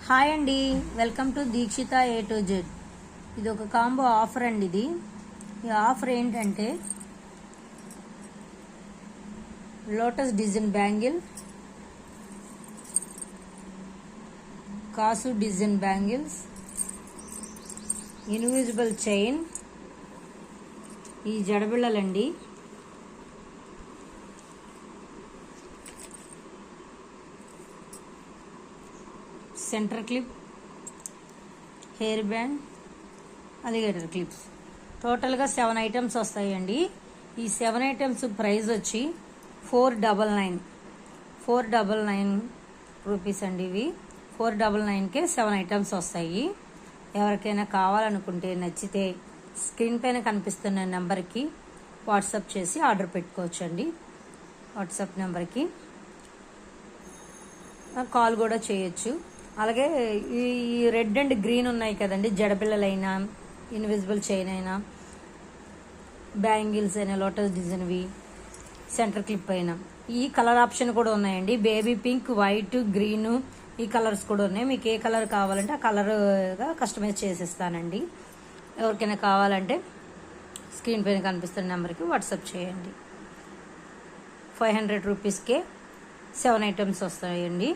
Hi అండి, welcome to Deekshitha A to Z. ఇది ఒక కాంబో ఆఫర్ అండి. ఈ ఆఫర్ ఏంటంటే లోటస్ డిజైన్ బ్యాంగిల్, కాసు డిజైన్ బ్యాంగిల్స్, ఇన్విజిబుల్ చైన్, ఈ జడబిళ్ళలండి, centre clip, hair band, alligator clips. టోటల్గా 7 ఐటమ్స్ వస్తాయండి. ఈ 7 ఐటమ్స్ ప్రైస్ వచ్చి 499 రూపీస్ అండి. ఇవి 499కే 7 ఐటమ్స్ వస్తాయి. ఎవరికైనా కావాలనుకుంటే నచ్చితే స్క్రీన్ పైన కనిపిస్తున్న నెంబర్కి వాట్సాప్ చేసి ఆర్డర్ పెట్టుకోవచ్చండి. వాట్సాప్ నెంబర్కి కాల్ కూడా చేయొచ్చు. అలాగే ఈ రెడ్ అండ్ గ్రీన్ ఉన్నాయి కదండి, జడపిల్లలైనా, ఇన్విజిబుల్ చైన్ అయినా, బ్యాంగిల్స్ అయినా, లోటస్ డిజైన్వి, సెంటర్ క్లిప్ అయినా, ఈ కలర్ ఆప్షన్ కూడా ఉన్నాయండి. బేబీ పింక్, వైట్, గ్రీన్, ఈ కలర్స్ కూడా ఉన్నాయి. మీకు ఏ కలర్ కావాలంటే ఆ కలర్గా కస్టమైజ్ చేసిస్తానండి. ఎవరికైనా కావాలంటే స్క్రీన్ పైన కనిపిస్తున్న నెంబర్కి వాట్సాప్ చేయండి. 500 రూపీస్కే 7 ఐటమ్స్ వస్తాయండి.